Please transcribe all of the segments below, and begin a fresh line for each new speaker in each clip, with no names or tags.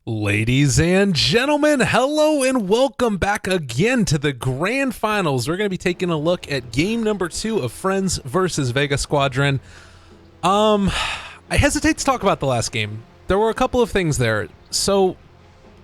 Ladies and gentlemen, hello and welcome back again to the grand finals. We're going to be taking a look at game number 2 of Friends versus Vega Squadron. I hesitate to talk about the last game. There were a couple of things there. So,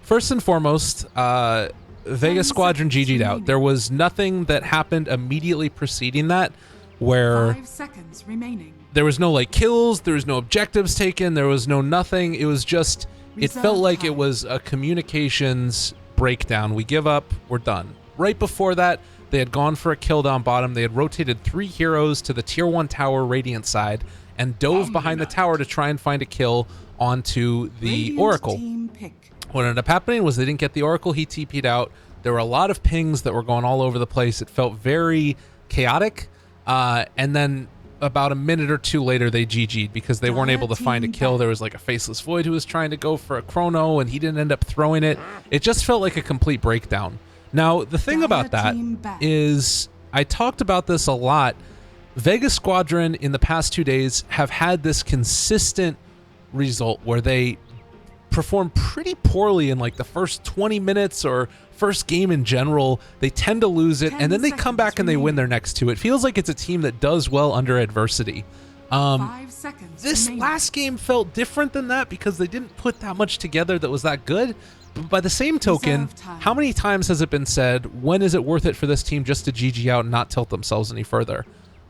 first and foremost, Vega Squadron GG'd out. There was nothing that happened immediately preceding that where
5 seconds remaining.
There was no kills, there was no objectives taken, there was no nothing. It was just, it felt like it was a communications breakdown. We give up, we're done. Right before that, they had gone for a kill down bottom. They had rotated 3 heroes to the tier 1 tower Radiant side and dove behind the tower to try and find a kill onto the
Radiant
Oracle.
team pick.
What ended up happening was they didn't get the Oracle, he TP'd out. There were a lot of pings that were going all over the place. It felt very chaotic. And then about a minute or two later, they GG'd because they weren't able to find a kill. There was like a Faceless Void who was trying to go for a chrono, and he didn't end up throwing it. It just felt like a complete breakdown. Now, the thing about that is, I talked about this a lot. Vega Squadron in the past 2 days have had this consistent result where they perform pretty poorly in like the first 20 minutes or first game in general. They tend to lose it, and then they come back and they win their next 2. It feels like it's a team that does well under adversity.
5 seconds
This
remaining.
last game felt different than that because they didn't put that much together that was that good. But by the same token,
Reserve time.
how many times has it been said, when is it worth it for this team just to GG out and not tilt themselves any further?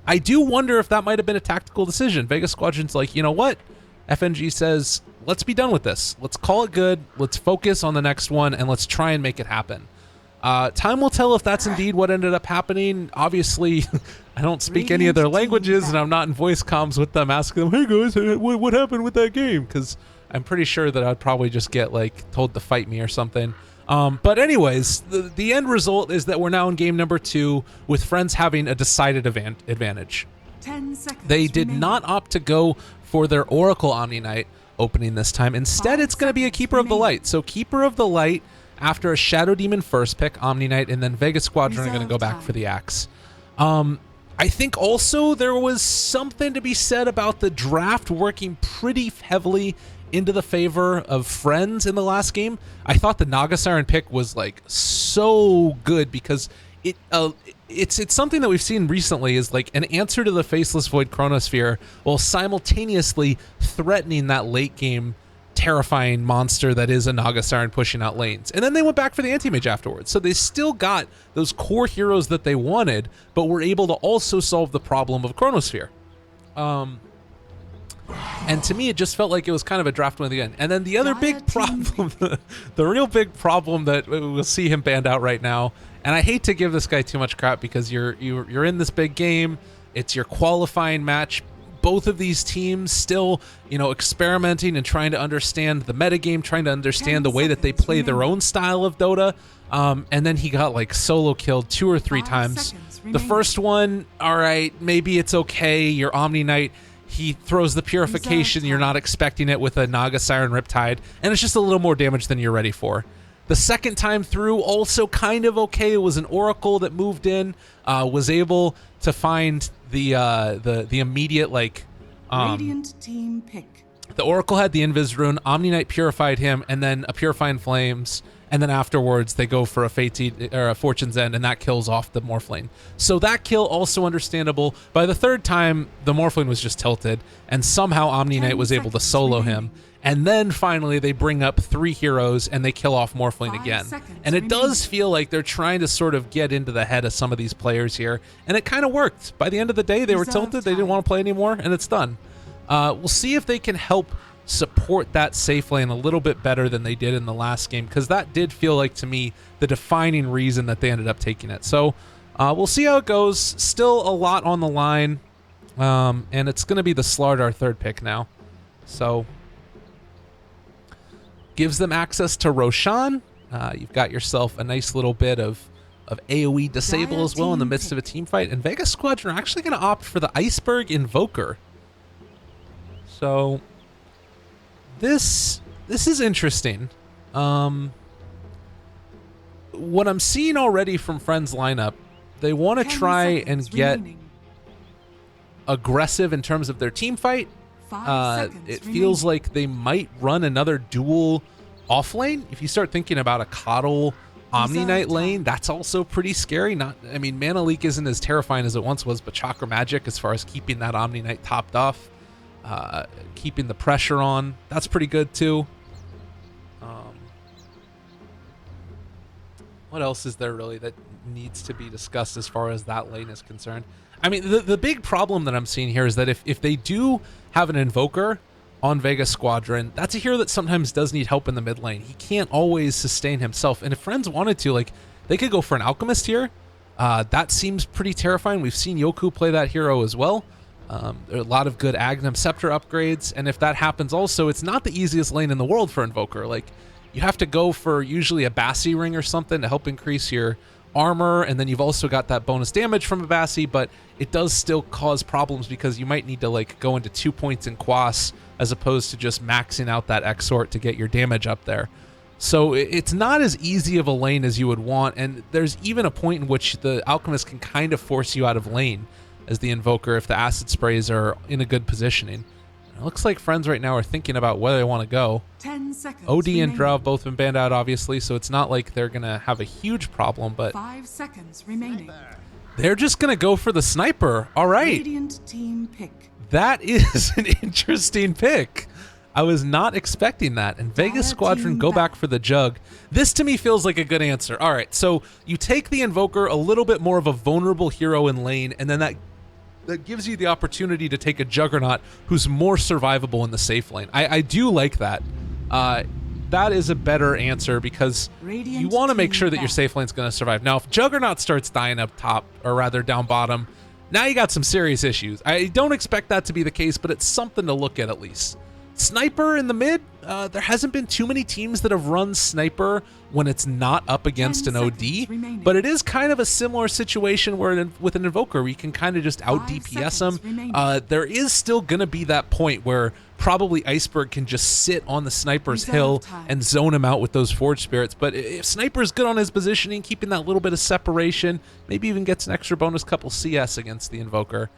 I do wonder if that might have been a tactical decision. Vega Squadron's like, you know what? FNG says, let's be done with this. Let's call it good. Let's focus on the next one, and let's try and make it happen. Time will tell if that's indeed what ended up happening. Obviously, I don't speak any of their languages, and I'm not in voice comms with them asking them, hey guys, what happened with that game? Because I'm pretty sure that I'd probably just get told to fight me or something. But anyways, the end result is that we're now in game number 2 with Friends having a decided advantage.
10 seconds
They did
remaining.
not opt to go for their Oracle Omni Knight opening this time. Instead,
5
it's going to be a
seconds
Keeper of the
remaining.
Light. So Keeper of the Light after a Shadow Demon first pick, Omni Knight, and then Vega Squadron are going to go back for the Axe. I think also there was something to be said about the draft working pretty heavily into the favor of Friends in the last game. I thought the Naga Siren pick was so good because it's something that we've seen recently is an answer to the Faceless Void Chronosphere while simultaneously threatening that late game terrifying monster that is a Naga Siren pushing out lanes. And then they went back for the Anti-Mage afterwards. So they still got those core heroes that they wanted, but were able to also solve the problem of Chronosphere. And to me, it just felt like it was kind of a draft win at the end. And then the other big problem, the real big problem that we'll see him banned out right now, and I hate to give this guy too much crap because you're in this big game. It's your qualifying match. Both of these teams still, experimenting and trying to understand the metagame, trying to understand the way that they play their own style of Dota. And then he got solo killed 2 or 3
5
times.
seconds
The
remaining.
first one, all right, maybe it's okay. Your Omni Knight, he throws the Purification. You're not expecting it with a Naga Siren Riptide, and it's just a little more damage than you're ready for. The second time through, also kind of okay. It was an Oracle that moved in, was able to find the immediate
Radiant team pick.
the Oracle had the Invis rune, Omni Knight purified him, and then a Purifying Flames, and then afterwards they go for a Fortune's End, and that kills off the Morphlane. So that kill also understandable. By the third time, the Morphlane was just tilted, and somehow Omni Knight was able to solo him. And then finally they bring up 3 heroes and they kill off Morphlane
5
again.
seconds
And it does
remaining.
feel like they're trying to sort of get into the head of some of these players here, and it kind of worked. By the end of the day, they were
Reserve
tilted, they didn't
time.
want to play anymore, and it's done. We'll see if they can help support that safe lane a little bit better than they did in the last game, because that did feel like, to me, the defining reason that they ended up taking it. So we'll see how it goes. Still a lot on the line, and it's going to be the Slard, our 3rd pick now. So gives them access to Roshan. You've got yourself a nice little bit of AoE disable as well in the midst of a team fight. And Vega Squadron are actually going to opt for the Iceberg Invoker. So this is interesting. What I'm seeing already from Friends lineup, they want to
10
try and
seconds
get
remaining.
aggressive in terms of their team fight.
5 seconds
It feels
remaining.
like they might run another dual Off lane, if you start thinking about a Coddle Omni Knight lane, that's also pretty scary. Mana Leak isn't as terrifying as it once was, but Chakra Magic, as far as keeping that Omni Knight topped off, keeping the pressure on, that's pretty good too. What else is there really that needs to be discussed as far as that lane is concerned? I mean, the big problem that I'm seeing here is that if they do have an Invoker on Vega Squadron, that's a hero that sometimes does need help in the mid lane. He can't always sustain himself. And if Friends wanted to, like, they could go for an Alchemist here. That seems pretty terrifying. We've seen Yoku play that hero as well. There are a lot of good Agnum Scepter upgrades. And if that happens also, it's not the easiest lane in the world for Invoker. Like, you have to go for usually a Bassi ring or something to help increase your armor, and then you've also got that bonus damage from a Bassi, but it does still cause problems because you might need to like go into 2 points in Quas as opposed to just maxing out that Exort to get your damage up there. So it's not as easy of a lane as you would want, and there's even a point in which the Alchemist can kind of force you out of lane as the Invoker if the Acid Sprays are in a good positioning. It looks like Friends right now are thinking about where they want to go.
10 seconds.
OD
remaining.
and Drow have both been banned out, obviously, so it's not like they're going to have a huge problem, but
5 seconds remaining.
they're just going to go for the sniper. All right.
Radiant team pick.
That is an interesting pick. I was not expecting that. And Vega Squadron go back for the Jug. This to me feels like a good answer. All right, so you take the Invoker, a little bit more of a vulnerable hero in lane, and then that gives you the opportunity to take a Juggernaut who's more survivable in the safe lane. I do like that. That is a better answer because you want to make sure that your safe lane's going to survive. Now, if Juggernaut starts dying up top, or rather down bottom, now you got some serious issues. I don't expect that to be the case, but it's something to look at least. Sniper in the mid, there hasn't been too many teams that have run Sniper when it's not up against an OD, but it is kind of a similar situation where with an Invoker, we can kind of just out DPS them. There is still going to be that point where probably Iceberg can just sit on the Sniper's hill and zone him out with those Forge Spirits, but if Sniper's good on his positioning, keeping that little bit of separation, maybe even gets an extra bonus couple CS against the Invoker.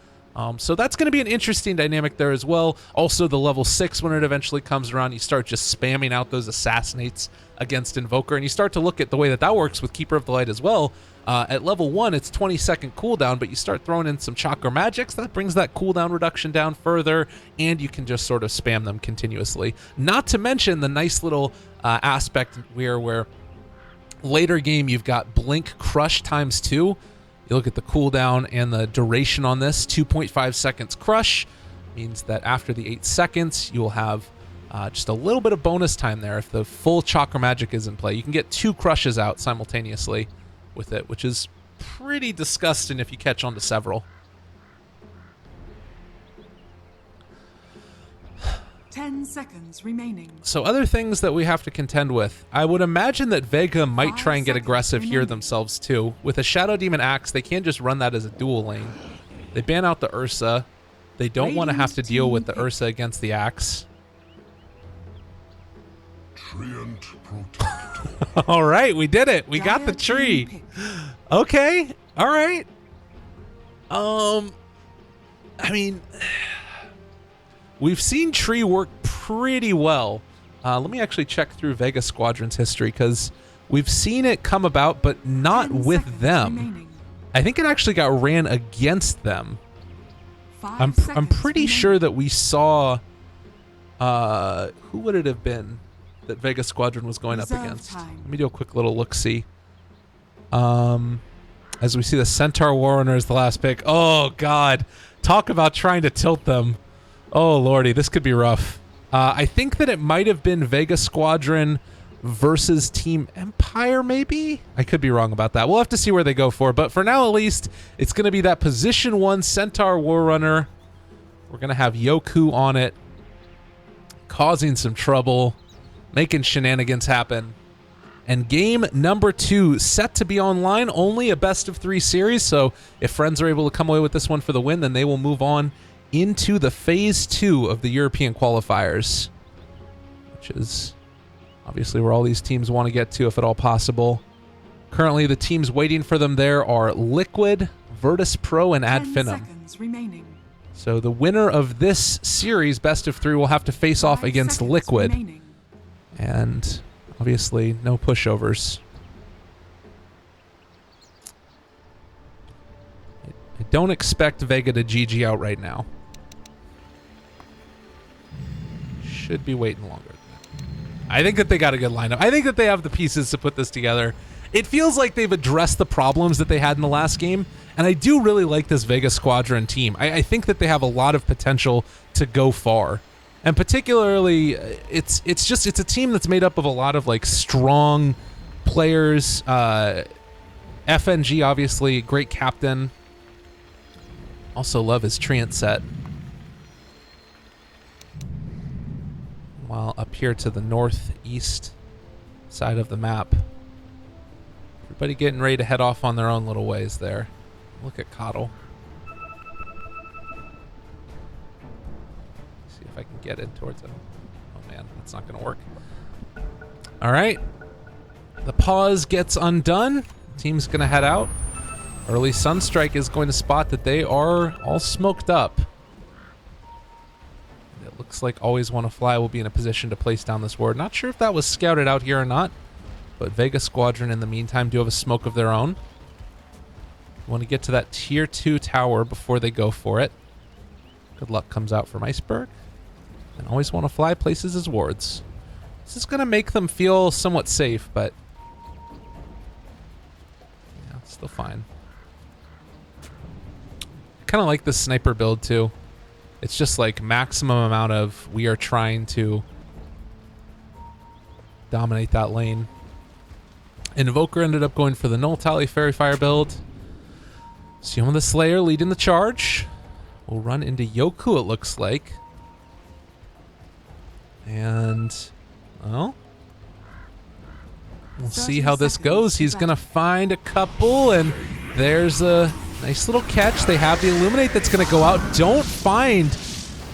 So that's going to be an interesting dynamic there as well. Also, the level 6, when it eventually comes around, you start just spamming out those Assassinates against Invoker, and you start to look at the way that that works with Keeper of the Light as well. At level 1, it's 20-second cooldown, but you start throwing in some Chakra Magics, that brings that cooldown reduction down further, and you can just sort of spam them continuously. Not to mention the nice little aspect where later game you've got Blink Crush ×2. You look at the cooldown and the duration on this, 2.5 seconds crush, means that after the 8 seconds, you will have just a little bit of bonus time there if the full Chakra Magic is in play. You can get 2 crushes out simultaneously with it, which is pretty disgusting if you catch on to several.
10 seconds remaining.
So other things that we have to contend with. I would imagine that Vega might try and get aggressive here themselves too. With a Shadow Demon Axe, they can't just run that as a dual lane. They ban out the Ursa. They don't want to have to deal with the Ursa against the Axe. All right, we did it. We got the tree. Okay. All right. I mean, we've seen tree work pretty well. Let me actually check through Vega Squadron's history because we've seen it come about, but not with them.
Remaining.
I think it actually got ran against them. I'm pretty sure that we saw. Who would it have been that Vega Squadron was going up against? Let me do a quick little look-see. As we see the Centaur Warrunner is the last pick. Oh, God. Talk about trying to tilt them. Oh, lordy. This could be rough. I think that it might have been Vega Squadron versus Team Empire, maybe? I could be wrong about that. We'll have to see where they go for. But for now, at least, it's going to be that Position 1 Centaur Warrunner. We're going to have Yoku on it, causing some trouble, making shenanigans happen. And game number 2 set to be online, only a best-of-3 series, so if Friends are able to come away with this one for the win, then they will move on into the Phase 2 of the European qualifiers, which is obviously where all these teams want to get to if at all possible. Currently, the teams waiting for them there are Liquid, Virtus Pro, and Ad Finum. So the winner of this series, best of 3, will have to face off against Liquid. And Obviously, no pushovers. I don't expect Vega to GG out right now. Should be waiting longer than that. I think that they got a good lineup. I think that they have the pieces to put this together. It feels like they've addressed the problems that they had in the last game, and I do really like this Vega Squadron team. I think that they have a lot of potential to go far. And particularly, it's a team that's made up of a lot of like strong players. FNG, obviously, great captain. Also love his Treant set. While up here to the northeast side of the map, everybody getting ready to head off on their own little ways there. Look at Coddle. See if I can get in towards him. Oh man, that's not gonna work. All right, the pause gets undone. Team's gonna head out. Early Sunstrike is going to spot that they are all smoked up. It looks like Always Want to Fly will be in a position to place down this ward. Not sure if that was scouted out here or not, but Vega Squadron in the meantime do have a smoke of their own. Want to get to that tier 2 tower before they go for it. Good luck comes out from Iceberg. And Always Want to Fly places his wards. This is going to make them feel somewhat safe, but yeah, still fine. Kind of like the sniper build too. It's just like maximum amount of we are trying to dominate that lane. Invoker ended up going for the Null Tally Fairy Fire build. Sioma the Slayer leading the charge. We'll run into Yoku, it looks like. And well, we'll see how this goes. He's gonna find a couple, and there's a nice little catch. They have the Illuminate that's going to go out. Don't find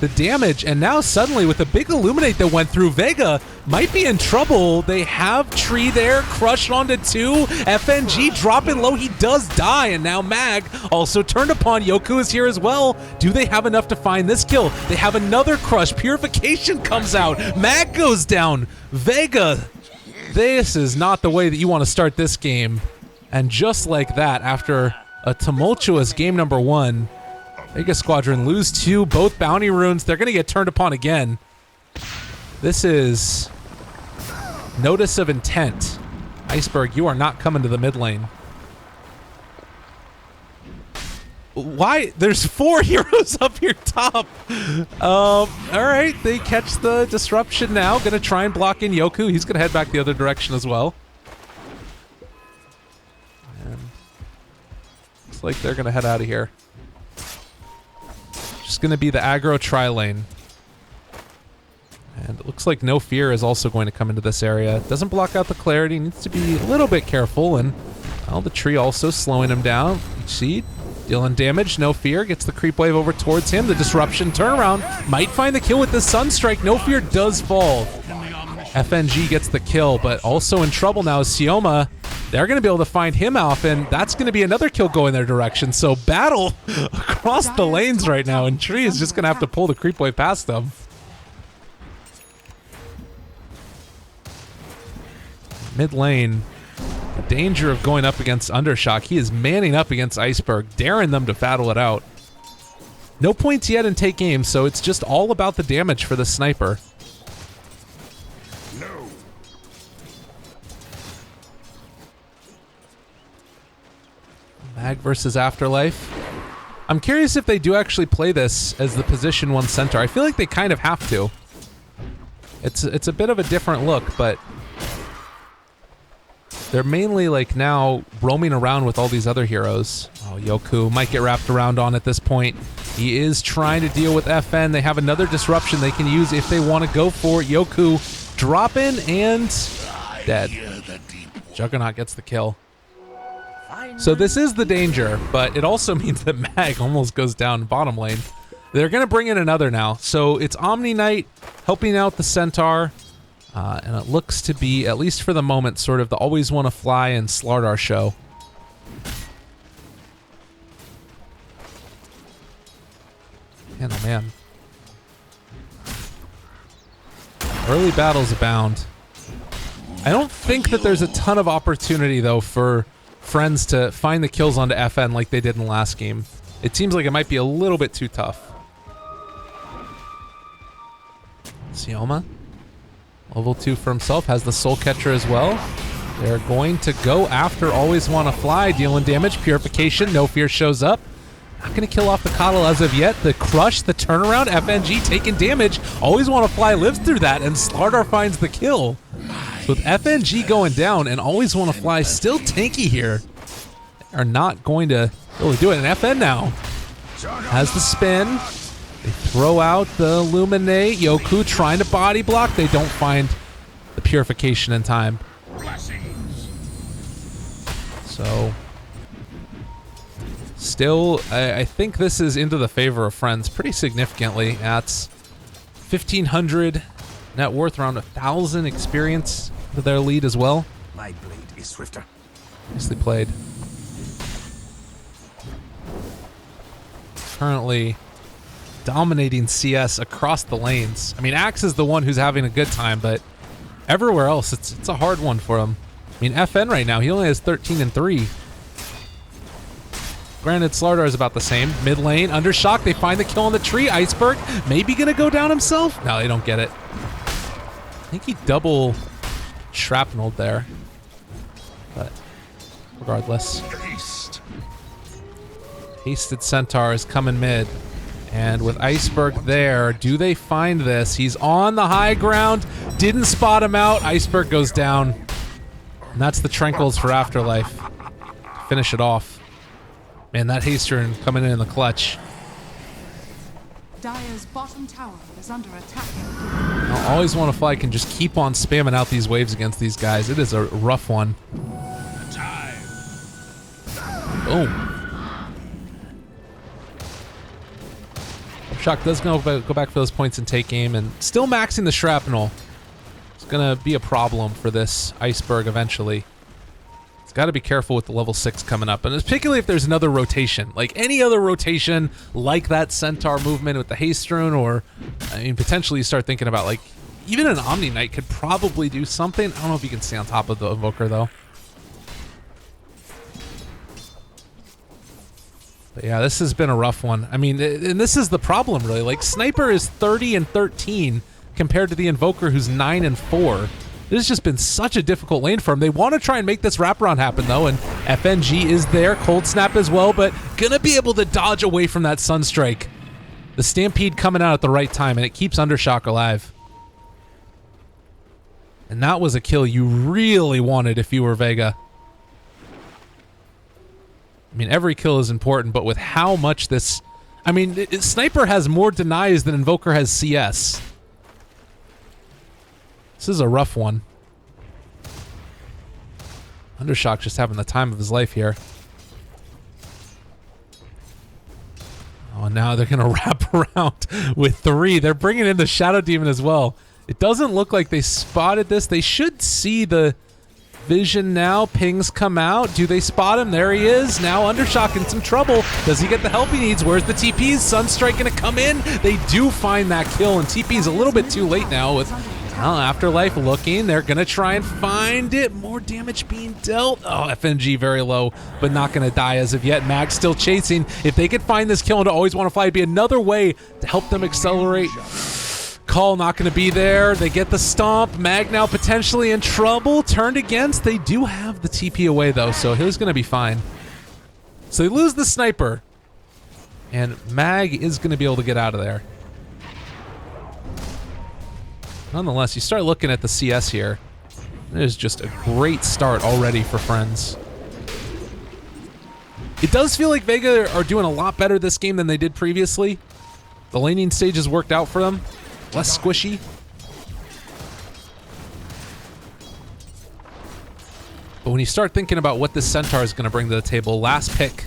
the damage. And now suddenly with a big Illuminate that went through, Vega might be in trouble. They have Tree there. Crush onto 2. FNG dropping low. He does die. And now Mag also turned upon. Yoku is here as well. Do they have enough to find this kill? They have another Crush. Purification comes out. Mag goes down. Vega, this is not the way that you want to start this game. And just like that, after a tumultuous game number 1, Vega Squadron lose 2, both bounty runes. They're going to get turned upon again. This is notice of intent. Iceberg, you are not coming to the mid lane. Why? There's 4 heroes up here top. All right, they catch the disruption now. Going to try and block in Yoku. He's going to head back the other direction as well. Looks like they're going to head out of here. Just going to be the aggro tri-lane. And it looks like No Fear is also going to come into this area. Doesn't block out the clarity. Needs to be a little bit careful. And well, the tree also slowing him down. See, dealing damage. No Fear gets the creep wave over towards him. The disruption turnaround might find the kill with the Sunstrike. No Fear does fall. FNG gets the kill, but also in trouble now is Sioma. They're going to be able to find him off, and that's going to be another kill going their direction. So battle across the lanes right now, and Tree is just going to have to pull the creep wave past them. Mid lane, the danger of going up against Undershock. He is manning up against Iceberg, daring them to battle it out. No points yet in take aim, so it's just all about the damage for the sniper. Mag versus Afterlife. I'm curious if they do actually play this as the position 1 center. I feel like they kind of have to. It's a bit of a different look, but they're mainly like now roaming around with all these other heroes. Oh, Yoku might get wrapped around on at this point. He is trying to deal with FN. They have another disruption they can use if they want to go for it. Yoku dropping and dead. Juggernaut gets the kill. So this is the danger, but it also means that Mag almost goes down bottom lane. They're going to bring in another now. So it's Omni Knight helping out the Centaur. And it looks to be, at least for the moment, sort of the Always Want to Fly and Slardar show. Man, oh man. Early battles abound. I don't think that there's a ton of opportunity, though, for Friends to find the kills onto FN like they did in the last game. It seems like it might be a little bit too tough. Sioma, level 2 for himself, has the Soul Catcher as well. They're going to go after Always Wanna Fly, dealing damage. Purification, No Fear shows up. Not going to kill off the Coddle as of yet. The crush, the turnaround, FNG taking damage. Always Wanna Fly lives through that, and Slardar finds the kill. So with FNG going down and Always Wanna Fly still tanky here, they are not going to really do it. And FN now has the spin. They throw out the Illuminate. Yoku trying to body block. They don't find the Purification in time. So still, I think this is into the favor of Friends pretty significantly. At 1,500 net worth, around 1,000 experience to their lead as well.
My blade is swifter.
Nicely played. Currently dominating CS across the lanes. I mean, Axe is the one who's having a good time, but everywhere else, it's a hard one for him. I mean, FN right now, he only has 13 and 3. Granted, Slardar is about the same. Mid lane, under shock, they find the kill on the tree. Iceberg, maybe gonna go down himself? No, they don't get it. I think he double shrapneled there. But regardless. Hasted Centaur is coming mid. And with Iceberg there, do they find this? He's on the high ground. Didn't spot him out. Iceberg goes down. And that's the Tranquils for Afterlife. Finish it off. Man, that Haste coming in the clutch.
Dire's bottom tower is under attack.
Now, Always Wanna Fly can just keep on spamming out these waves against these guys. It is a rough one. Boom. Shock does go back for those points and take aim, and still maxing the shrapnel. It's gonna be a problem for this Iceberg eventually. It's got to be careful with the level 6 coming up, and particularly if there's another rotation, like any other rotation, like that Centaur movement with the Haste Rune, or I mean, potentially you start thinking about like even an Omni Knight could probably do something. I don't know if you can stay on top of the Invoker though. But yeah, this has been a rough one. I mean, and this is the problem really. Like Sniper is 30 and 13 compared to the Invoker who's 9 and 4. This has just been such a difficult lane for him. They want to try and make this wraparound happen though, and FNG is there, Cold Snap as well, but gonna be able to dodge away from that Sunstrike. The Stampede coming out at the right time, and it keeps Undershock alive. And that was a kill you really wanted if you were Vega. I mean, every kill is important, but with how much this... I mean, Sniper has more denies than Invoker has CS. This is a rough one. Undershock just having the time of his life here. Oh, now they're going to wrap around with 3. They're bringing in the Shadow Demon as well. It doesn't look like they spotted this. They should see the... vision now. Pings come out. Do they spot him? There he is. Now Undershock in some trouble. Does he get the help he needs? Where's the TPs? Sunstrike gonna come in. They do find that kill, and TP's a little bit too late now with Afterlife looking. They're gonna try and find it. More damage being dealt. Oh, FNG very low, but not gonna die as of yet. Mag still chasing. If they could find this kill and Always Wanna Fly, it'd be another way to help them accelerate. Call not going to be there. They get the stomp. Mag now potentially in trouble. Turned against. They do have the TP away though, so he's going to be fine. So they lose the Sniper, and Mag is going to be able to get out of there. Nonetheless, you start looking at the CS here. It is just a great start already for Friends. It does feel like Vega are doing a lot better this game than they did previously. The laning stage has worked out for them. Less squishy. But when you start thinking about what this Centaur is going to bring to the table, last pick,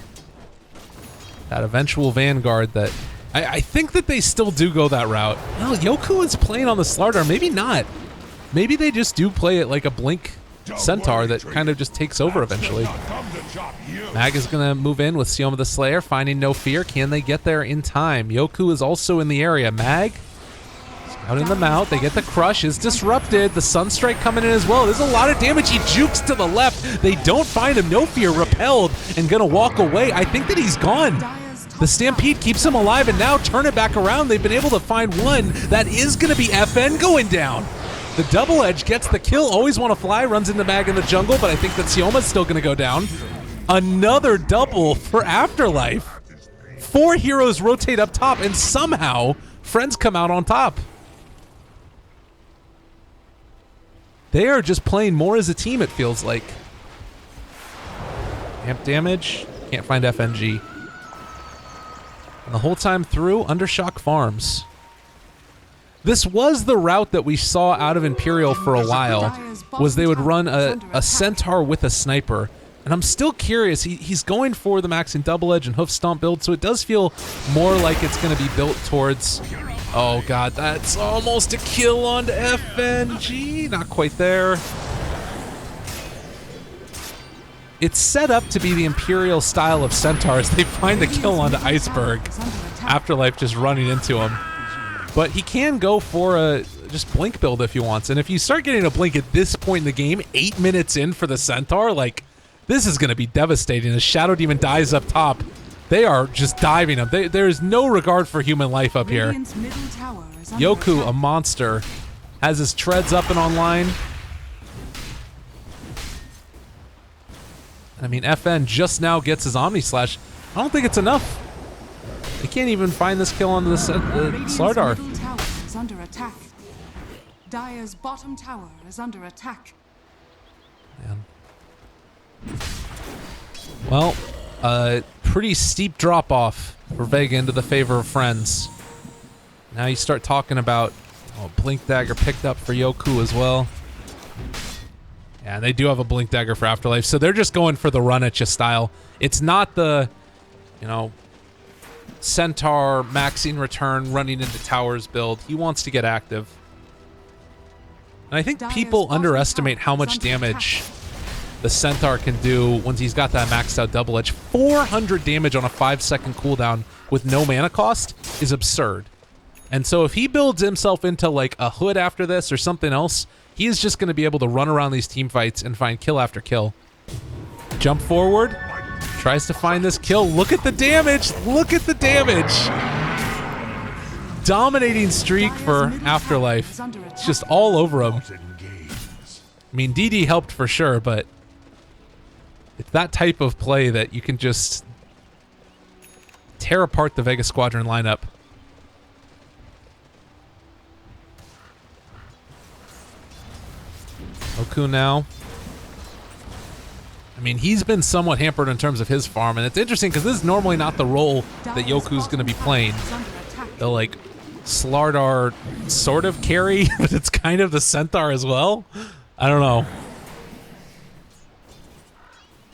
that eventual Vanguard that... I think that they still do go that route. Well, Yoku is playing on the Slardar. Maybe not. Maybe they just do play it like a Blink Centaur that kind of just takes over eventually. Mag is going to move in with Sioma the Slayer, finding No Fear. Can they get there in time? Yoku is also in the area. Mag... Out in the mount, they get the crush, is disrupted. The Sunstrike coming in as well. There's a lot of damage. He jukes to the left. They don't find him. No Fear repelled and gonna walk away. I think that he's gone. The Stampede keeps him alive, and now turn it back around. They've been able to find one. That is gonna be FN going down. The Double Edge gets the kill. Always Want to Fly runs into Mag in the jungle, but I think that Sioma's still gonna go down. Another double for Afterlife. 4 heroes rotate up top, and somehow Friends come out on top. They are just playing more as a team, it feels like. Amp damage. Can't find FNG. And the whole time through, Undershock farms. This was the route that we saw out of Imperial for a while, was they would run a Centaur with a Sniper. And I'm still curious, he's going for the Maxing Double Edge and Hoof Stomp build, so it does feel more like it's going to be built towards... Oh god, that's almost a kill onto FNG. Not quite there. It's set up to be the Imperial style of Centaurs. They find the kill onto Iceberg. Afterlife just running into him. But he can go for a just blink build if he wants. And if you start getting a blink at this point in the game, 8 minutes in for the Centaur, like, this is going to be devastating. As Shadow Demon dies up top, they are just diving him. There is no regard for human life up here. Yoku, a monster, has his treads up and online. I mean, FN just now gets his Omni Slash. I don't think it's enough. They can't even find this kill on the Slardar.
Is under attack. Dire's bottom tower is under attack.
Man. Well, pretty steep drop off for Vega into the favor of Friends. Now you start talking about Blink Dagger picked up for Yoku as well. Yeah, they do have a Blink Dagger for Afterlife, so they're just going for the run at you style. It's not the, you know, Centaur maxing return running into towers build. He wants to get active. And I think people underestimate how much damage the Centaur can do once he's got that maxed out double edge. 400 damage on a 5-second cooldown with no mana cost is absurd. And so if he builds himself into like a Hood after this or something else, he is just going to be able to run around these team fights and find kill after kill. Jump forward. Tries to find this kill. Look at the damage. Look at the damage. Dominating streak for Afterlife. It's just all over him. I mean, DD helped for sure, but it's that type of play that you can just tear apart the Vega Squadron lineup. Oku now. I mean, he's been somewhat hampered in terms of his farm, and it's interesting because this is normally not the role that Yoku's going to be playing. They'll like Slardar sort of carry, but it's kind of the Centaur as well. I don't know.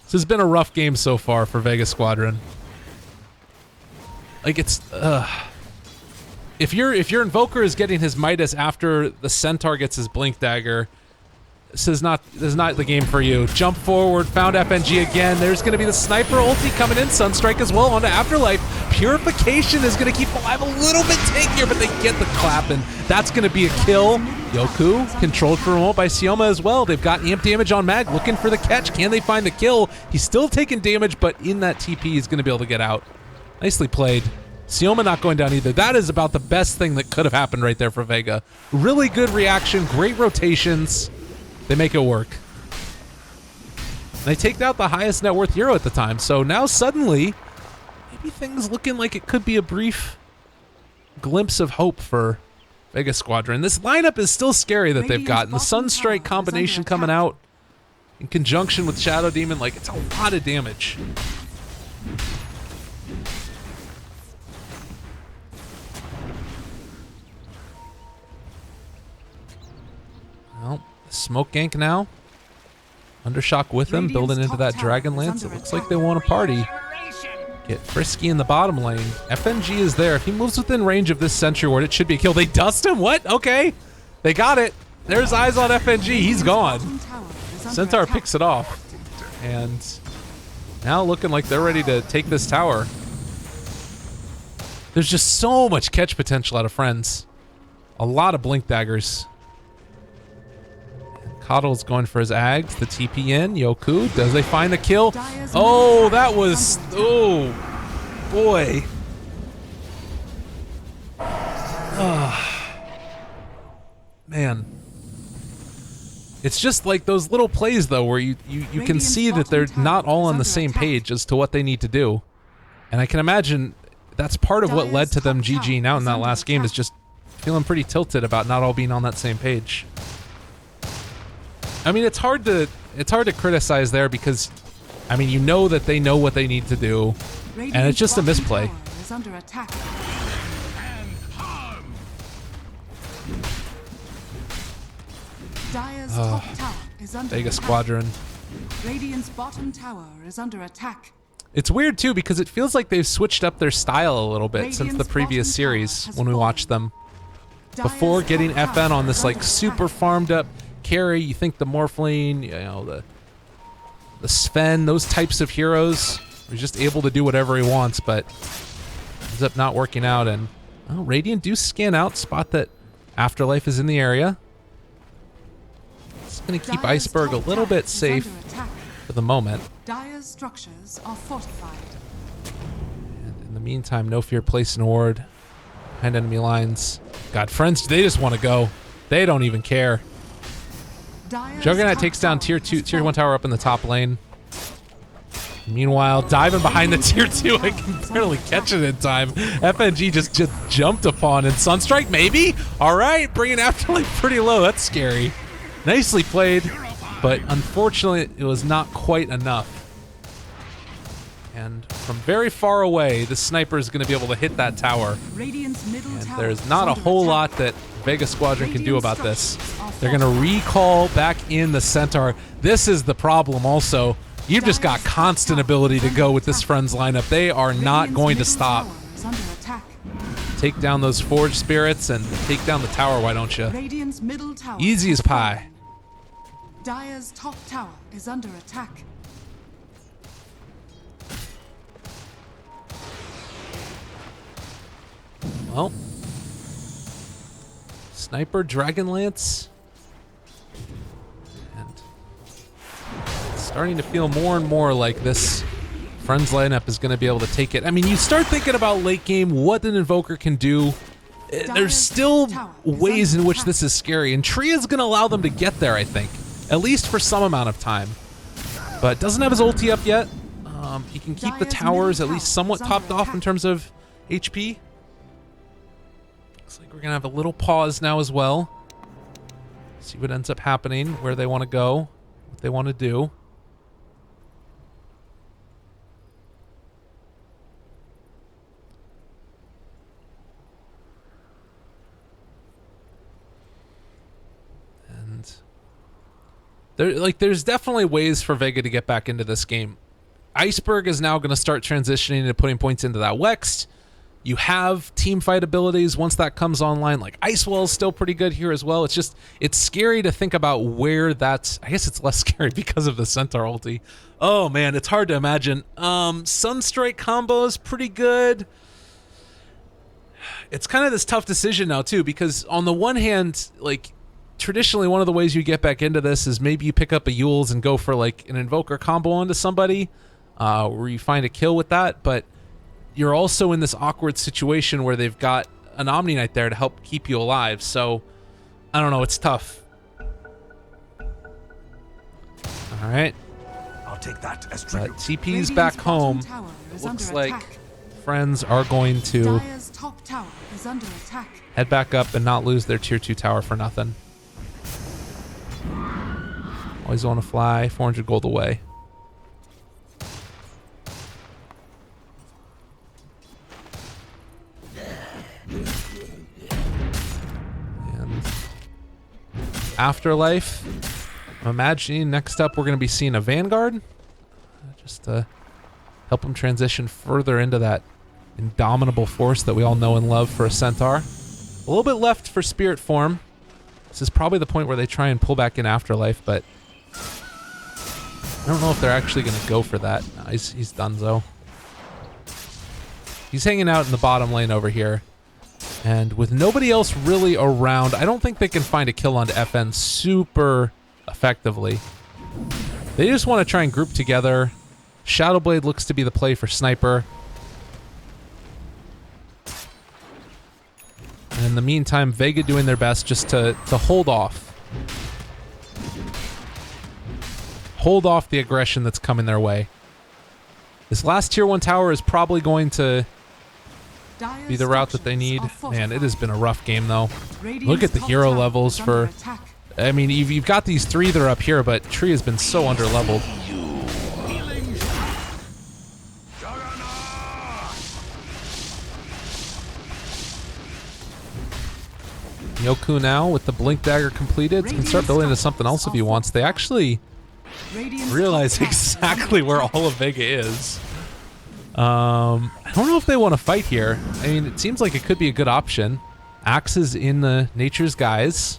This has been a rough game so far for Vega Squadron. Like it's if your Invoker is getting his Midas after the Centaur gets his Blink Dagger, this is not the game for you. Jump forward, found FNG again. There's going to be the Sniper ulti coming in. Sunstrike as well onto Afterlife. Purification is going to keep alive a little bit tankier, but they get the clap, and that's going to be a kill. Yoku controlled for a moment by Sioma as well. They've got amp damage on Mag, looking for the catch. Can they find the kill? He's still taking damage, but in that TP, he's going to be able to get out. Nicely played. Sioma not going down either. That is about the best thing that could have happened right there for Vega. Really good reaction, great rotations. They make it work. They take out the highest net worth hero at the time, so now suddenly, maybe things looking like it could be a brief glimpse of hope for Vega Squadron. This lineup is still scary that they've gotten. The Sunstrike combination coming out in conjunction with Shadow Demon, like it's a lot of damage. Well, smoke gank now. Undershock with him, building into that Dragon Lance. It looks like they want a party. Get frisky in the bottom lane. FNG is there. If he moves within range of this Sentry Ward, it should be a kill. They dust him? What? Okay. They got it. There's eyes on FNG. He's gone. Centaur picks it off. And now looking like they're ready to take this tower. There's just so much catch potential out of Friends. A lot of blink daggers. Coddle's going for his Ags. The TP in. Yoku. Does they find the kill? Oh, that was... Oh, boy. Man. It's just like those little plays, though, where you can see that they're not all on the same page as to what they need to do. And I can imagine that's part of what led to them GGing out in that last game, is just feeling pretty tilted about not all being on that same page. I mean, it's hard to criticize there because, I mean, you know that they know what they need to do, and it's just a misplay. Vega Squadron.
Radiant's bottom tower is under attack.
It's weird too because it feels like they've switched up their style a little bit since the previous series when we watched them. Before getting FN on this like super farmed up carry, you think the Morphling, you know, the Sven, those types of heroes are just able to do whatever he wants, but ends up not working out. And oh, Radiant do scan out, spot that Afterlife is in the area. It's going to keep Iceberg a little bit safe for the moment.
Dire's structures are fortified.
And in the meantime, No Fear placing a ward behind enemy lines. God, friends, they just want to go. They don't even care. Juggernaut takes down tier 1 tower up in the top lane. Meanwhile, diving behind the tier 2, I can barely catch it in time. FNG just jumped upon, and Sunstrike maybe? All right, bringing Afterlife pretty low. That's scary. Nicely played, but unfortunately, it was not quite enough. And from very far away, the sniper is going to be able to hit that tower. And there's not a whole lot that Vega Squadron can do about this. They're going to recall back in the Centaur. This is the problem also. You've just got constant ability to go with this Friends lineup. They are not going to stop. Take down those Forge Spirits and take down the tower, why don't you? Easy as pie.
Dire's top tower is under attack.
Well, Sniper, Dragonlance, and it's starting to feel more and more like this Friends lineup is going to be able to take it. I mean, you start thinking about late game, what an Invoker can do. There's still ways in which this is scary, and Tree is going to allow them to get there, I think, at least for some amount of time. But doesn't have his ulti up yet. He can keep the towers at least somewhat topped off in terms of HP. Looks like we're going to have a little pause now as well. See what ends up happening, where they want to go, what they want to do. And there's definitely ways for Vega to get back into this game. Iceberg is now going to start transitioning into putting points into that Wext. You have team fight abilities once that comes online. Like Icewall is still pretty good here as well. It's just, it's scary to think about where that's, I guess it's less scary because of the Centaur ulti. Oh man, it's hard to imagine. Sunstrike combo is pretty good. It's kind of this tough decision now too, because on the one hand, like traditionally one of the ways you get back into this is maybe you pick up a Yules and go for like an Invoker combo onto somebody, where you find a kill with that, but you're also in this awkward situation where they've got an Omni Knight there to help keep you alive. So, I don't know, it's tough. All right.
I'll take that as
tribute. TP's back home. It looks like Friends are going to head back up and not lose their tier 2 tower for nothing. Always want to fly, 400 gold away. And Afterlife. I'm imagining next up we're going to be seeing a Vanguard, just to help them transition further into that indomitable force that we all know and love for a Centaur. A little bit left for Spirit form. This is probably the point where they try and pull back in Afterlife, but I don't know if they're actually going to go for that. No, he's done though. He's hanging out in the bottom lane over here. And with nobody else really around, I don't think they can find a kill onto FN super effectively. They just want to try and group together. Shadowblade looks to be the play for Sniper. And in the meantime, Vega doing their best just to hold off. Hold off the aggression that's coming their way. This last tier 1 tower is probably going to be the route that they need. Man, it has been a rough game though. Look at the hero levels for... I mean, you've got these 3 that are up here, but Tree has been so under-leveled. Yoku now with the Blink Dagger completed can start building into something else if he wants. They actually realize exactly where all of Vega is. I don't know if they want to fight here. I mean, it seems like it could be a good option. Axe is in the Nature's Guise,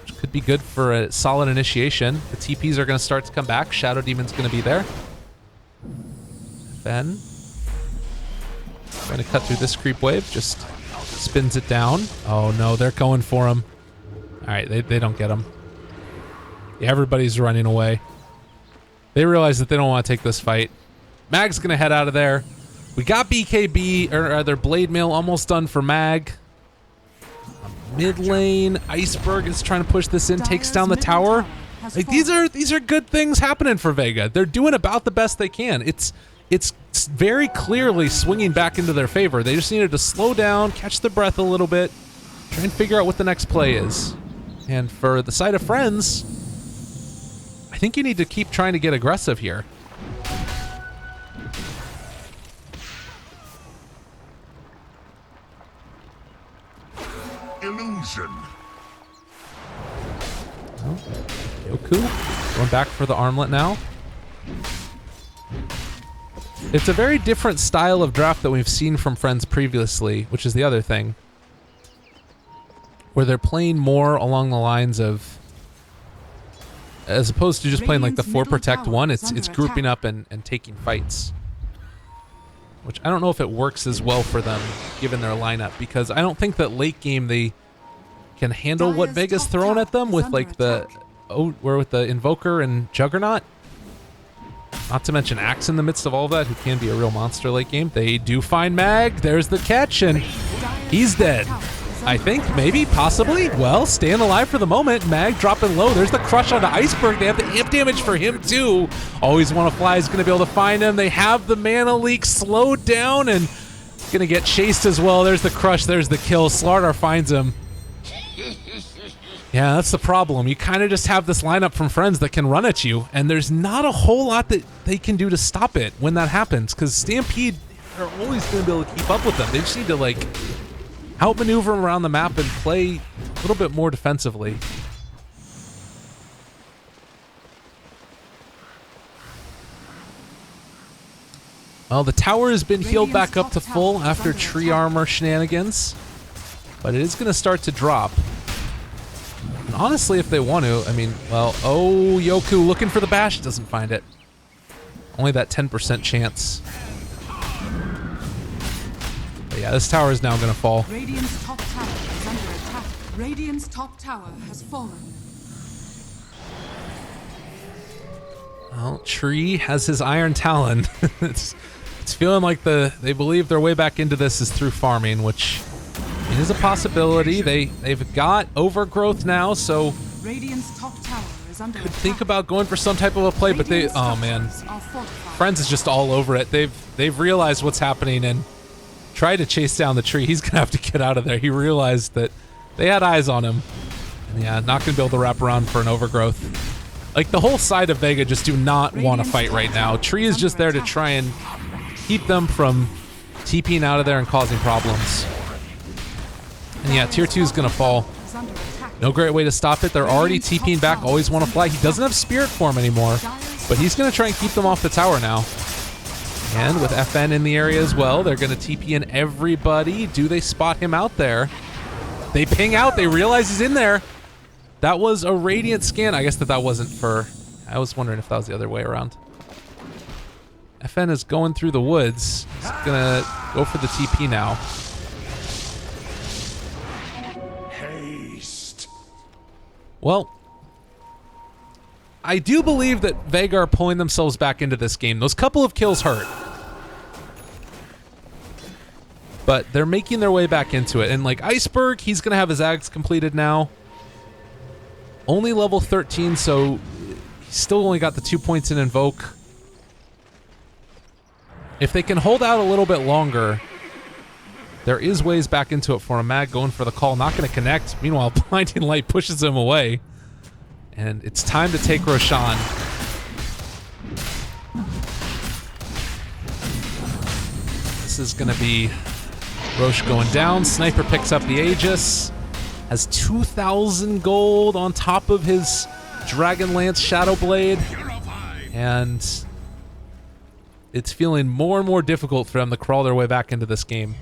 which could be good for a solid initiation. The TPs are going to start to come back. Shadow Demon's going to be there. Ben trying to cut through this creep wave, just spins it down. Oh no, they're going for him. All right, they don't get him. Yeah, everybody's running away. They realize that they don't want to take this fight. Mag's gonna head out of there. We got BKB, or rather Blade Mail almost done for Mag. Mid lane, Iceberg is trying to push this in, takes down the tower. Like these are good things happening for Vega. They're doing about the best they can. It's very clearly swinging back into their favor. They just needed to slow down, catch their breath a little bit, try and figure out what the next play is. And for the side of Friends, I think you need to keep trying to get aggressive here.
Illusion.
Oh, Yoku going back for the armlet now. It's a very different style of draft that we've seen from Friends previously, which is the other thing. Where they're playing more along the lines of, as opposed to just playing like the 4 protect 1, it's grouping up and taking fights. Which I don't know if it works as well for them given their lineup, because I don't think that late game they can handle what Vega's throwing at them with like with the Invoker and Juggernaut. Not to mention Axe in the midst of all of that, who can be a real monster late game. They do find Mag. There's the catch, and he's dead. I think, maybe, possibly. Well, staying alive for the moment. Mag dropping low. There's the crush onto Iceberg. They have the amp damage for him, too. Always Want to Fly is going to be able to find him. They have the mana leak slowed down and going to get chased as well. There's the crush. There's the kill. Slardar finds him. Yeah, that's the problem. You kind of just have this lineup from Friends that can run at you, and there's not a whole lot that they can do to stop it when that happens, because Stampede are always going to be able to keep up with them. They just need to, like, outmaneuver them around the map and play a little bit more defensively. Well, the tower has been healed back up to full after tree armor shenanigans, but it is going to start to drop. And honestly, if they want to, I mean, well, oh, Yoku looking for the bash, doesn't find it. Only that 10% chance. But yeah, this tower is now going to fall.
Radiant's top tower is under attack. Radiant's top tower has fallen.
Well, Tree has his Iron Talon. it's feeling like they believe their way back into this is through farming, which it is a possibility. They've got overgrowth now, so
Radiant's top tower is under
could
attack.
think about going for some type of a play, but they, oh man, Friends is just all over it. They've realized what's happening and tried to chase down the tree. He's gonna have to get out of there. He realized that they had eyes on him. And yeah, not gonna be able to wrap around for an overgrowth. Like, the whole side of Vega just do not want to fight right now. Tree is just there to try and keep them from TPing out of there and causing problems. And yeah, tier 2 is going to fall. No great way to stop it. They're already TPing back. Always Want to Fly. He doesn't have Spirit Form anymore, but he's going to try and keep them off the tower now. And with FN in the area as well, they're going to TP in everybody. Do they spot him out there? They ping out. They realize he's in there. That was a Radiant scan. I guess that wasn't for... I was wondering if that was the other way around. FN is going through the woods. He's going to go for the TP now. Well, I do believe that Vega are pulling themselves back into this game. Those couple of kills hurt. But they're making their way back into it. And like Iceberg, he's going to have his ags completed now. Only level 13, so he's still only got the 2 points in Invoke. If they can hold out a little bit longer, there is ways back into it for him. Mag going for the call, not going to connect. Meanwhile, Blinding Light pushes him away. And it's time to take Roshan. This is going to be Roche going down. Sniper picks up the Aegis. Has 2,000 gold on top of his Dragonlance Shadow Blade. And it's feeling more and more difficult for them to crawl their way back into this game.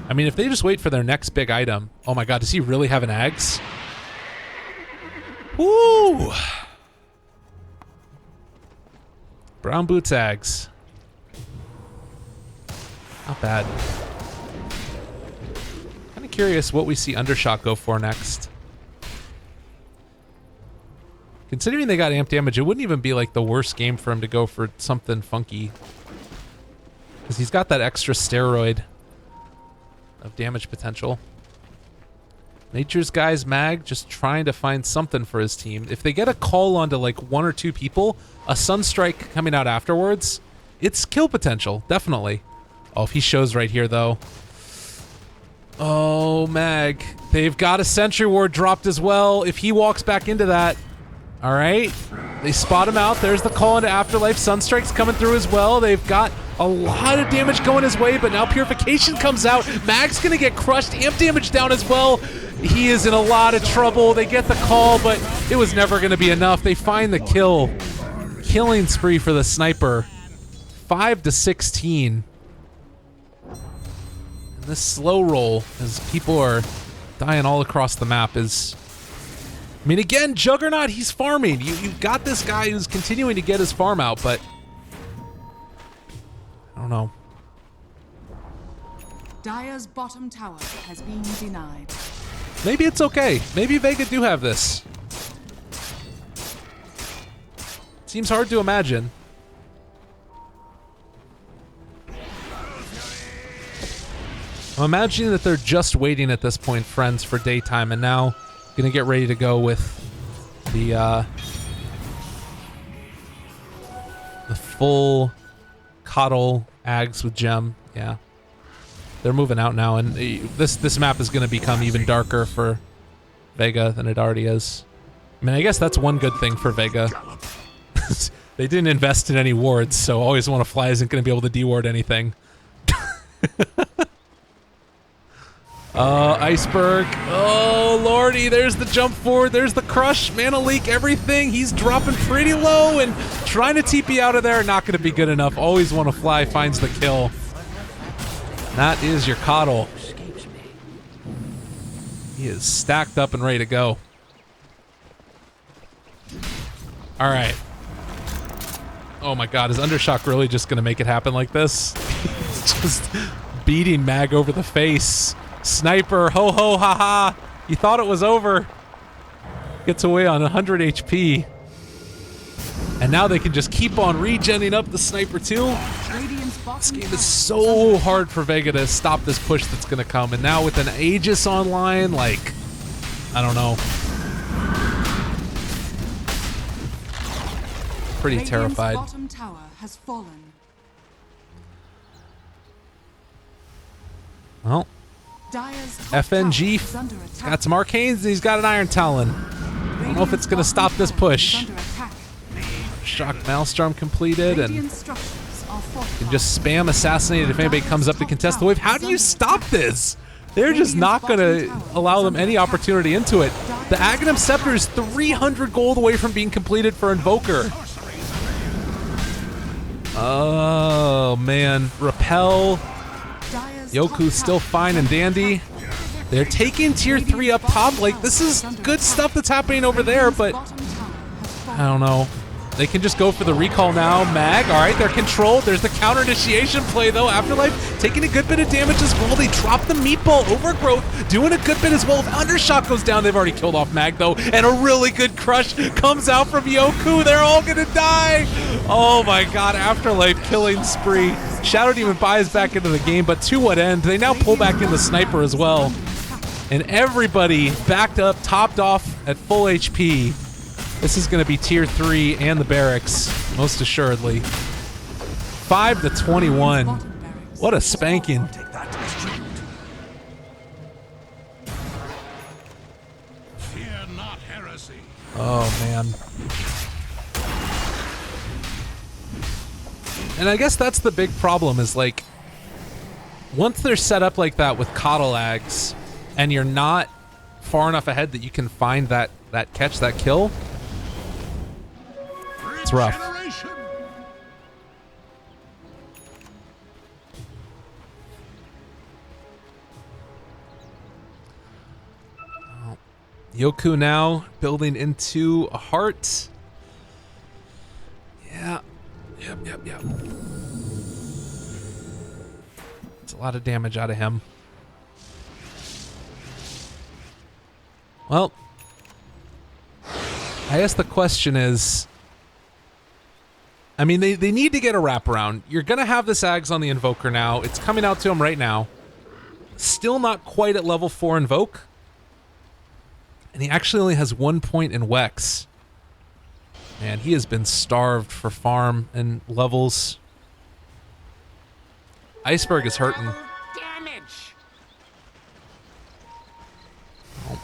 I mean, if they just wait for their next big item. Oh my god, does he really have an Ags? Woo! Brown Boots Ags. Not bad. Kind of curious what we see Undershot go for next. Considering they got amp damage, it wouldn't even be like the worst game for him to go for something funky. Because he's got that extra steroid of damage potential. Nature's Guy's Mag just trying to find something for his team. If they get a call onto like 1 or 2 people, a Sunstrike coming out afterwards, it's kill potential, definitely. Oh, if he shows right here though. Oh, Mag. They've got a Sentry Ward dropped as well. If he walks back into that, all right. They spot him out. There's the call into Afterlife. Sunstrike's coming through as well. They've got a lot of damage going his way, but now Purification comes out. Mag's gonna get crushed. Amp damage down as well. He is in a lot of trouble. They get the call, but it was never gonna be enough. They find the kill. Killing spree for the sniper. 5 to 16. And this slow roll, as people are dying all across the map, is... I mean, again, Juggernaut, he's farming. You've got this guy who's continuing to get his farm out, but... I don't know.
Dire's bottom tower has been denied.
Maybe it's okay. Maybe Vega do have this. Seems hard to imagine. I'm imagining that they're just waiting at this point, friends, for daytime, and now gonna get ready to go with the full Coddle Ags with Gem. Yeah. They're moving out now, and this map is gonna become even darker for Vega than it already is. I mean, I guess that's one good thing for Vega. They didn't invest in any wards, so Always Wanna Fly isn't gonna be able to deward anything. Iceberg. Oh, lordy. There's the jump forward. There's the crush. Mana leak, everything. He's dropping pretty low and trying to TP out of there. Not going to be good enough. Always Wanna Fly finds the kill. That is your Coddle. He is stacked up and ready to go. All right. Oh, my God. Is Undershock really just going to make it happen like this? Just beating Mag over the face. Sniper, ho ho ha ha. You thought it was over. Gets away on 100 HP. And now they can just keep on regenning up the Sniper too. This game is so hard for Vega to stop this push that's going to come. And now with an Aegis online, like, I don't know. Pretty terrified.
Bottom tower has fallen.
Well. FNG got some arcanes and he's got an Iron Talon. I don't know if it's going to stop this push. Shock Maelstrom completed, and you can just spam Assassinate if anybody comes up to contest the wave. How do you stop this? They're just not going to allow them any opportunity into it. The Aghanim Scepter is 300 gold away from being completed for Invoker. Oh, man. Repel. Yoku's still fine and dandy. They're taking tier 3 up top. Like, this is good stuff that's happening over there, but I don't know. They can just go for the recall now. Mag, all right, they're controlled. There's the counter initiation play, though. Afterlife taking a good bit of damage as well. They drop the meatball. Overgrowth doing a good bit as well. If Undershot goes down, they've already killed off Mag, though. And a really good crush comes out from Yoku. They're all going to die. Oh, my God. Afterlife killing spree. Shadow Demon buys back into the game, but to what end? They now pull back in the Sniper as well. And everybody backed up, topped off at full HP. This is going to be tier 3 and the barracks, most assuredly. 5-21. What a spanking.
I'll take that as tribute. Fear not heresy.
Oh, man. And I guess that's the big problem is, like, once they're set up like that with Coddleags and you're not far enough ahead that you can find that catch, that kill, it's rough. Yoku now building into a heart. Yeah. Yep. It's a lot of damage out of him. Well, I guess the question is, I mean, they need to get a wraparound. You're going to have this Ags on the Invoker now. It's coming out to him right now. Still not quite at level 4 Invoke. And he actually only has 1 point in Wex. Man, he has been starved for farm and levels. Iceberg is hurting.
Damage.
Oh.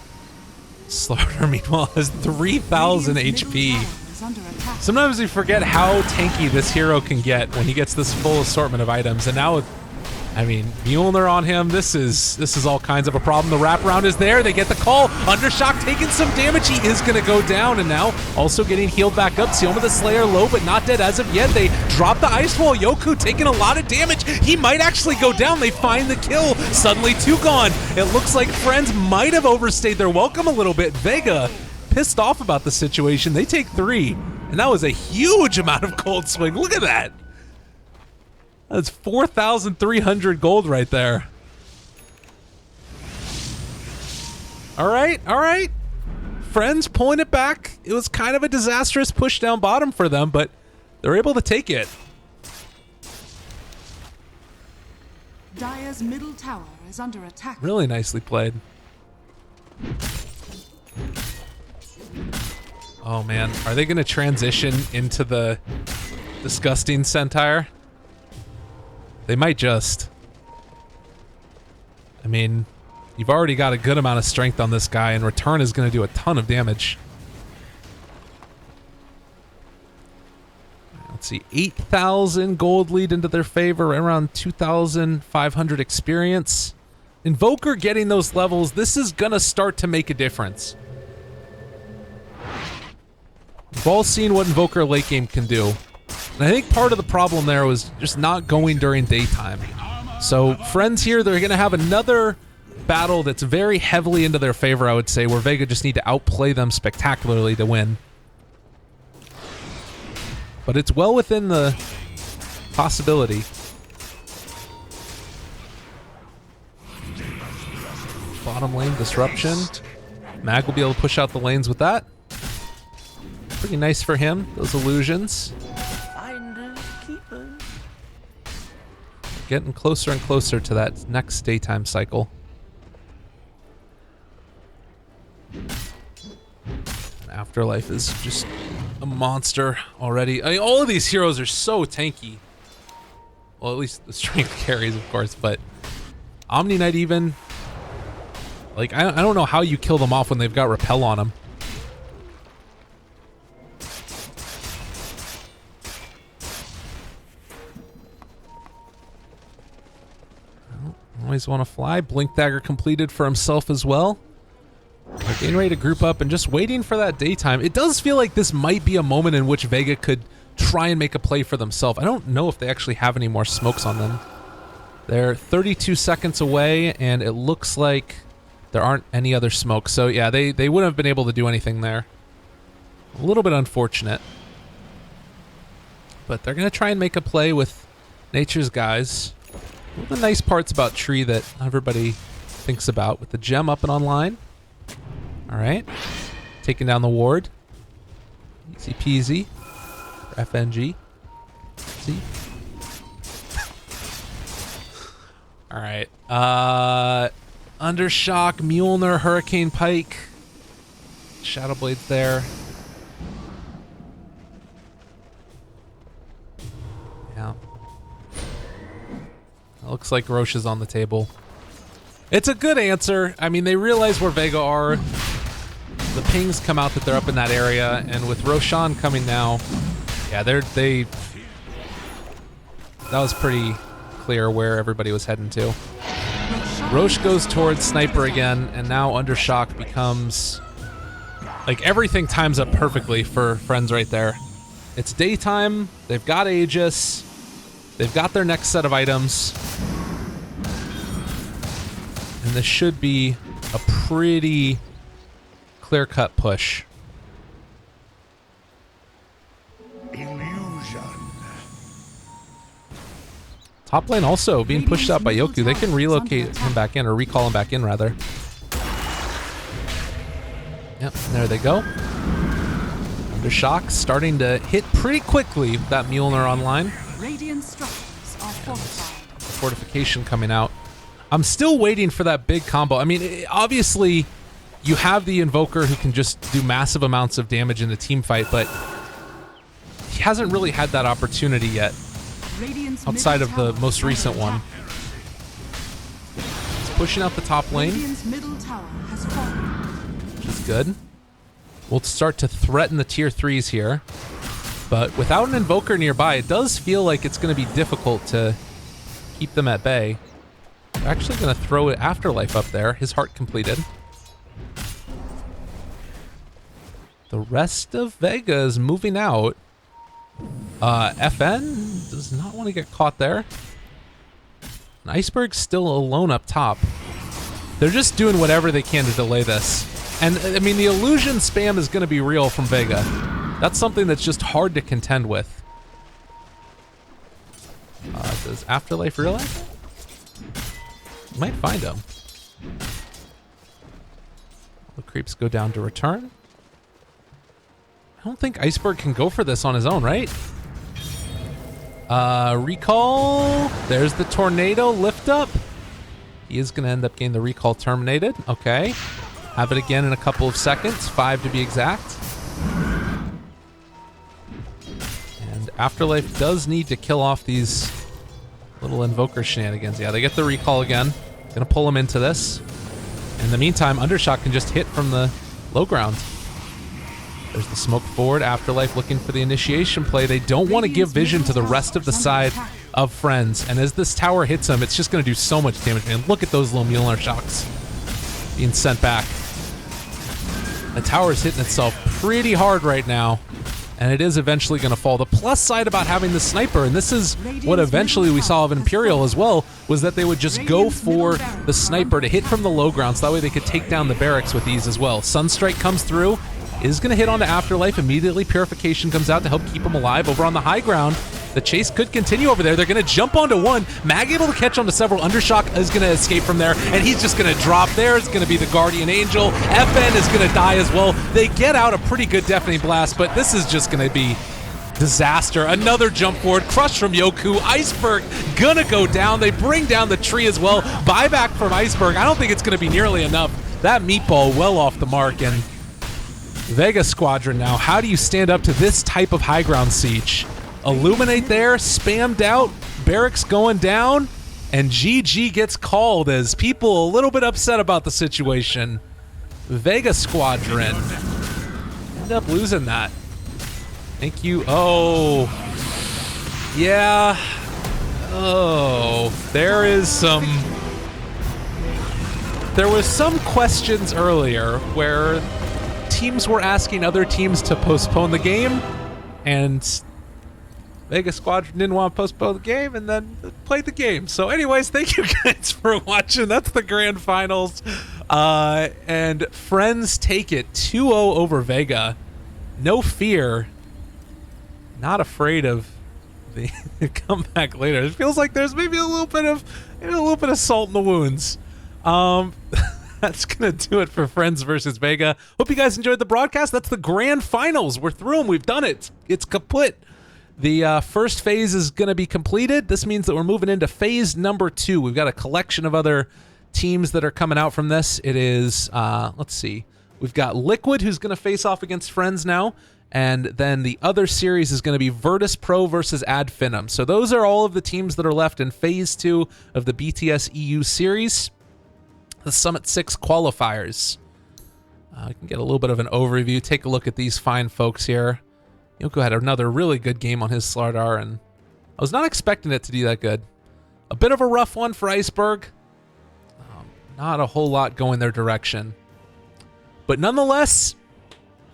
Slaughter, meanwhile, has 3,000 HP. Sometimes we forget how tanky this hero can get when he gets this full assortment of items. And now with, I mean, Mjolnir on him, this is all kinds of a problem. The wraparound is there. They get the call. Undershock taking some damage. He is going to go down, and now also getting healed back up. Sioma the Slayer low, but not dead as of yet. They drop the Ice Wall. Yoku taking a lot of damage. He might actually go down. They find the kill. Suddenly 2 gone. It looks like Friends might have overstayed their welcome a little bit. Vega pissed off about the situation. They take 3, and that was a huge amount of gold swing. Look at that. That's 4,300 gold right there. All right. Friends pulling it back. It was kind of a disastrous push down bottom for them, but they're able to take it.
Dire's middle tower is under attack.
Really nicely played. Oh man, are they going to transition into the disgusting Centaur? They might just. I mean, you've already got a good amount of strength on this guy, and Return is going to do a ton of damage. Let's see, 8,000 gold lead into their favor, right around 2,500 experience. Invoker getting those levels, this is going to start to make a difference. We've all seen what Invoker late game can do. And I think part of the problem there was just not going during daytime. So Friends here, they're going to have another battle that's very heavily into their favor, I would say, where Vega just need to outplay them spectacularly to win. But it's well within the possibility. Bottom lane disruption. Mag will be able to push out the lanes with that. Pretty nice for him, those illusions. Getting closer and closer to that next daytime cycle. Afterlife is just a monster already. I mean, all of these heroes are so tanky. Well, at least the strength carries, of course, but Omni Knight even, like, I don't know how you kill them off when they've got repel on them. Always want to fly. Blink Dagger completed for himself as well. They're getting ready to group up and just waiting for that daytime. It does feel like this might be a moment in which Vega could try and make a play for themselves. I don't know if they actually have any more smokes on them. They're 32 seconds away, and it looks like there aren't any other smokes. So yeah, they wouldn't have been able to do anything there. A little bit unfortunate. But they're going to try and make a play with Nature's Guys. One of the nice parts about Tree that everybody thinks about with the gem up and online. All right. Taking down the ward. Easy peasy. For FNG. See? All right. Undershock, Mjolnir, Hurricane Pike. Shadowblade's there. Yeah. It looks like Roche is on the table. It's a good answer. I mean, they realize where Vega are. The pings come out that they're up in that area, and with Roshan coming now, yeah, they that was pretty clear where everybody was heading to. Roche goes towards Sniper again, and now Undershock becomes like everything times up perfectly for Friends right there. It's daytime, they've got Aegis, they've got their next set of items, and this should be a pretty clear-cut push.
Illusion.
Top lane also being pushed out by Yoku. They can relocate him back in, or recall him back in, rather. Yep, there they go. Undershock starting to hit pretty quickly with that Mjolnir online.
Radiant structures are fortified.
Fortification coming out. I'm still waiting for that big combo. I mean, obviously, you have the Invoker who can just do massive amounts of damage in a team fight, but he hasn't really had that opportunity yet.
Radiant's
Outside of
middle
the
tower
most
is under
recent one.
attack.
He's pushing out the top lane,
Radiant's middle tower has fallen.
which is good. We'll start to threaten the tier 3s here. But without an Invoker nearby, it does feel like it's going to be difficult to keep them at bay. They're actually going to throw an Afterlife up there. His heart completed. The rest of Vega is moving out. FN does not want to get caught there. And Iceberg's still alone up top. They're just doing whatever they can to delay this. And, I mean, the illusion spam is going to be real from Vega. That's something that's just hard to contend with. Does Afterlife realize it? Might find him. The creeps go down to return. I don't think Iceberg can go for this on his own, right? Recall. There's the tornado lift up. He is going to end up getting the recall terminated. Okay. Have it again in a couple of seconds. 5 to be exact. And Afterlife does need to kill off these little Invoker shenanigans. Yeah, they get the recall again. Gonna pull him into this. In the meantime, Undershock can just hit from the low ground. There's the smoke forward. Afterlife looking for the initiation play. They don't want to give vision to the rest of the side of Friends. And as this tower hits him, it's just going to do so much damage. Man, look at those little Mjolnir shocks being sent back. The tower is hitting itself pretty hard right now. And it is eventually going to fall. The plus side about having the sniper, and this is what eventually we saw of Imperial as well, was that they would just go for the sniper to hit from the low ground, so that way they could take down the barracks with ease as well. Sunstrike comes through, is going to hit onto Afterlife. Immediately Purification comes out to help keep him alive. Over on the high ground, the chase could continue over there. They're going to jump onto one. Mag able to catch onto several. Undershock is going to escape from there, and he's just going to drop there. It's going to be the Guardian Angel. FN is going to die as well. They get out a pretty good Deafening Blast, but this is just going to be disaster. Another jump forward. Crush from Yoku. Iceberg going to go down. They bring down the tree as well. Buyback from Iceberg. I don't think it's going to be nearly enough. That meatball well off the mark, and Vega Squadron now. How do you stand up to this type of high ground siege? Illuminate there, spammed out, barracks going down, and GG gets called as people a little bit upset about the situation. Vega Squadron end up losing that. Thank you. Oh, yeah. Oh, there was some questions earlier where teams were asking other teams to postpone the game, and Vega Squadron didn't want to postpone the game and then played the game. So anyways, thank you guys for watching. That's the grand finals. And Friends take it 2-0 over Vega. No fear. Not afraid of the comeback later. It feels like there's maybe a little bit of salt in the wounds. That's gonna do it for Friends versus Vega. Hope you guys enjoyed the broadcast. That's the grand finals. We're through them. We've done it. It's kaput. The first phase is gonna be completed. This means that we're moving into phase number 2. We've got a collection of other teams that are coming out from this. It is let's see. We've got Liquid, who's gonna face off against Friends now. And then the other series is going to be Virtus Pro versus F.R.I.E.N.D.S. So those are all of the teams that are left in Phase 2 of the BTS EU series. The Summit 6 qualifiers. I can get a little bit of an overview. Take a look at these fine folks here. Yoko had another really good game on his Slardar, and I was not expecting it to do that good. A bit of a rough one for Iceberg. Not a whole lot going their direction. But nonetheless,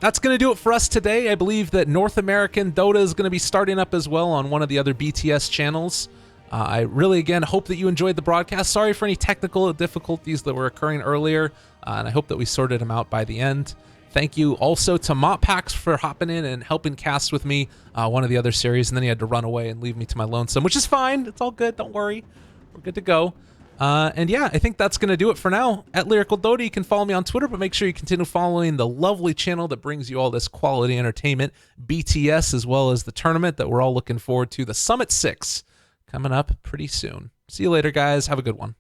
that's going to do it for us today. I believe that North American Dota is going to be starting up as well on one of the other BTS channels. I really, again, hope that you enjoyed the broadcast. Sorry for any technical difficulties that were occurring earlier, and I hope that we sorted them out by the end. Thank you also to Moppax for hopping in and helping cast with me one of the other series, and then he had to run away and leave me to my lonesome, which is fine. It's all good. Don't worry. We're good to go. And yeah, I think that's going to do it for now. At Lyrical Dota, you can follow me on Twitter, but make sure you continue following the lovely channel that brings you all this quality entertainment, BTS, as well as the tournament that we're all looking forward to, the Summit 6, coming up pretty soon. See you later, guys. Have a good one.